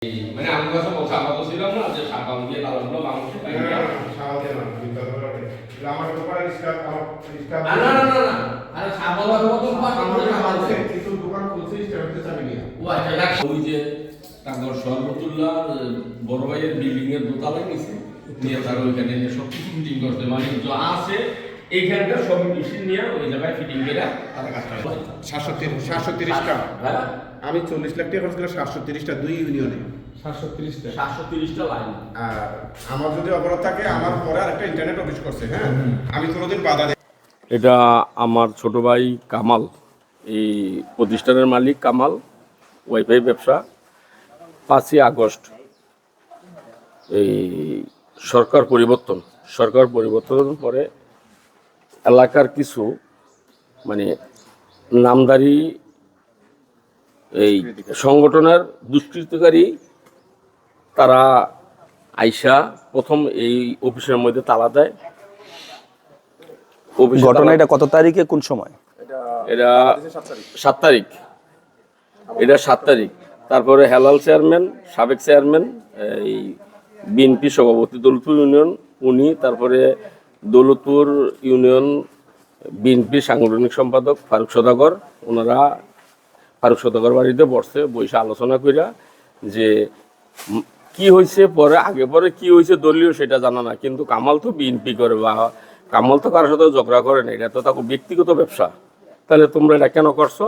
মানে আমার কাছে বলছে আমরা তো ছিলাম না যে সাবান দিয়ে লাগানো মানুষ আমার দোকানের স্টাফ না না না না আরে সাবান লাগাবো তো কিছু দোকান খুলছে স্টাফের চাবি নিয়ে ও আচ্ছা রাখ ওই যে তাঙ্গর সর্বতুল্লাহ বড় ভাইয়ের বিল্ডিং এর দোতলায় নিছে নিয়ে তার ওইখানে সব কিছু ফিটিং করতে মানে যা আছে এইখানকার সব মেশিন নিয়ে ওই জায়গায় ফিটিং করে তারা কাজটা করে 730টা হ্যাঁ আমি 40 লাখ টাকা খরচ করে 730টা দুই ইউনিয়নে 730টা লাইন। আর আমার যদি অপরাধ থাকে আমার পরে আরেকটা ইন্টারনেট অফিস করছে হ্যাঁ আমি কোনোদিন বাধা দেই। এটা আমার ছোট ভাই কামাল, এই প্রতিষ্ঠানের মালিক কামাল, ওয়াইফাই ব্যবসা। 5ই আগস্ট এই সরকার পরিবর্তনের পরে এলাকার কিছু মানে নামদারি এই সংগঠনের দুষ্কৃতকারী তারা আইসা প্রথম এই অফিসের মধ্যে তালা দেয়। ঘটনা এটা কত তারিখে কোন সময়? এটা 7 তারিখ, এটা 7 তারিখ। তারপরে হেলাল চেয়ারম্যান, সাবেক চেয়ারম্যান, এই বিএনপি সভাপতি দৌলতপুর ইউনিয়ন উনি, তারপরে দৌলতপুর ইউনিয়ন বিএনপি সাংগঠনিক সম্পাদক ফারুক সদাগর, ওনারা ফারুক সদাগর বাড়িতে বসে আলোচনা কইরা যে কি হয়েছে পরে আগে পরে কি হয়েছে দলীয় সেটা জানা না, কিন্তু কামাল তো বিএনপি করে বা কামাল তো কারোর সাথে ঝগড়া করে না, এটা তো তাকে ব্যক্তিগত ব্যবসা। তাহলে তোমরা এটা কেন করছো?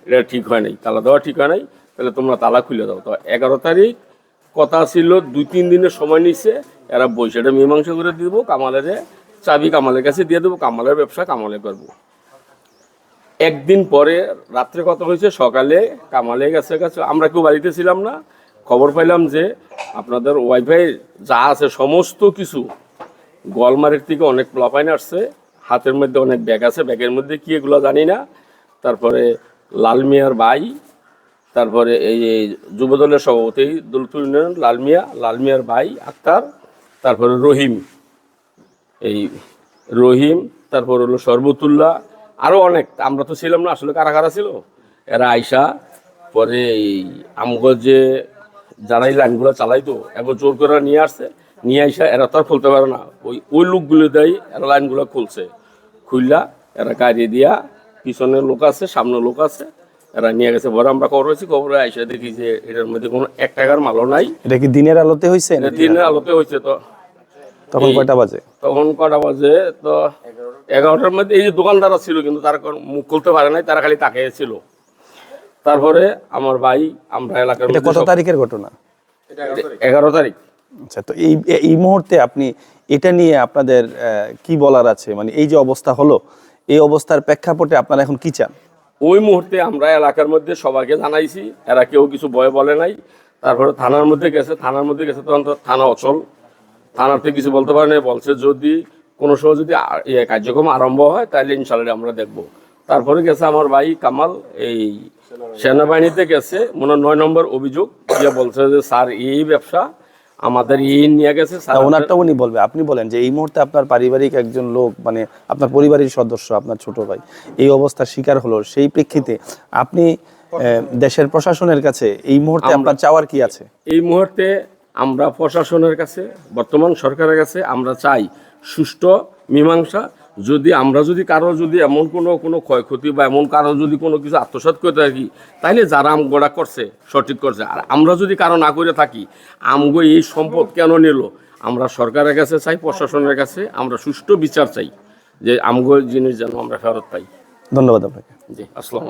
এটা ঠিক হয় নাই, তালা দেওয়া ঠিক হয় নাই, তাহলে তোমরা তালা খুলে দাও। তো 11 তারিখ কথা ছিল, 2-3 দিনের সময় নিচ্ছে এরা বৈশাটা মীমাংসা করে দিব, কামালের চাবি কামালের কাছে দিয়ে দেবো, কামালের ব্যবসা কামালে করবো। একদিন পরে রাত্রে কথা হয়েছে, সকালে কামালে কাছে আমরা কেউ বাড়িতে ছিলাম না, খবর পাইলাম যে আপনাদের ওয়াইফাই যা আছে সমস্ত কিছু গোয়ালমারির থেকে অনেক প্লাপাইন আসছে, হাতের মধ্যে অনেক ব্যাগ আছে, ব্যাগের মধ্যে কি এগুলো জানি না। তারপরে লাল মিয়ার ভাই, তারপরে এই যুবদলের সভাপতি দৌলতপুর ইউনিয়ন লাল মিয়ার ভাই আক্তার, তারপরে রহিম, তারপর হলো সর্বতুল্লাহ, আরও অনেক, আমরা তো ছিলাম না আসলে কারা কারা ছিল। এরা আইসা পরে এই আমগো যে যারা এই লাইনগুলো চালাইতো একবার জোর করে নিয়ে আসছে, নিয়ে আইসা এরা তো আর খুলতে পারে না, ওই লোকগুলো দেয় এরা লাইনগুলো খুললা এরা গাড়ি দিয়া, পিছনের লোক আছে সামনে লোক আছে, এরা নিয়ে গেছে। পরে আমরা খবরে আইসা দেখি যে এটার মধ্যে কোনো 1 টাকার মালও নাই। এটা কি দিনের আলোতে হয়েছে? দিনের আলোতে হয়েছে। তো তখন কয়টা বাজে? তো 11টার মধ্যে এই যে দোকানদাররা ছিল কিন্তু তারা মুখ খুলতে পারে নাই, তারা খালি তাকিয়েছিল। তারপরে আমার ভাই, আমরা এলাকার এটা কত তারিখের ঘটনা? 11 তারিখ। আচ্ছা, তো এই মুহূর্তে আপনি এটা নিয়ে আপনাদের কি বলার আছে? মানে এই যে অবস্থা হলো, এই অবস্থার প্রেক্ষাপটে আপনারা এখন কি চান? ওই মুহূর্তে আমরা এলাকার মধ্যে সবাইকে জানাইছি, এরা কেউ কিছু ভয় বলে নাই। তারপরে থানার মধ্যে গেছে, তখন তো থানা অচল, থানার থেকে কিছু বলতে পারে না, বলছে যদি কোনো সময় যদি কার্যক্রম আরম্ভ হয় তাহলে ইনশাল্লাহ আমরা দেখব। তারপরে গেছে আমার ভাই কামাল, এই সেনাবাহিনীতে গেছে, মনে 9 নম্বর অভিযোগ দিয়ে বলছে যে স্যার এই ব্যবসা আমাদের নিয়ে গেছে। ওনারটা উনি বলবে, আপনি বলেন যে এই মুহূর্তে আপনার পারিবারিক একজন লোক, মানে আপনার পরিবারের সদস্য, আপনার ছোট ভাই এই অবস্থার শিকার হলো, সেই প্রেক্ষিতে আপনি দেশের প্রশাসনের কাছে এই মুহূর্তে আপনার চাওয়ার কি আছে? এই মুহূর্তে আমরা প্রশাসনের কাছে, বর্তমান সরকারের কাছে আমরা চাই সুষ্ঠু মীমাংসা। আমরা যদি কারো যদি এমন কোনো ক্ষয়ক্ষতি বা এমন কারো যদি কোনো কিছু আত্মসাৎ করে থাকি, তাইলে যারা আমগোড়া করছে সঠিক করছে। আর আমরা যদি কারো না করে থাকি, আমগো এই সম্পদ কেন নিল, আমরা সরকারের কাছে চাই, প্রশাসনের কাছে আমরা সুষ্ঠু বিচার চাই, যে আমগো জিনিস যেন আমরা ফেরত পাই। ধন্যবাদ আপনাকে। জি, আসসালাম।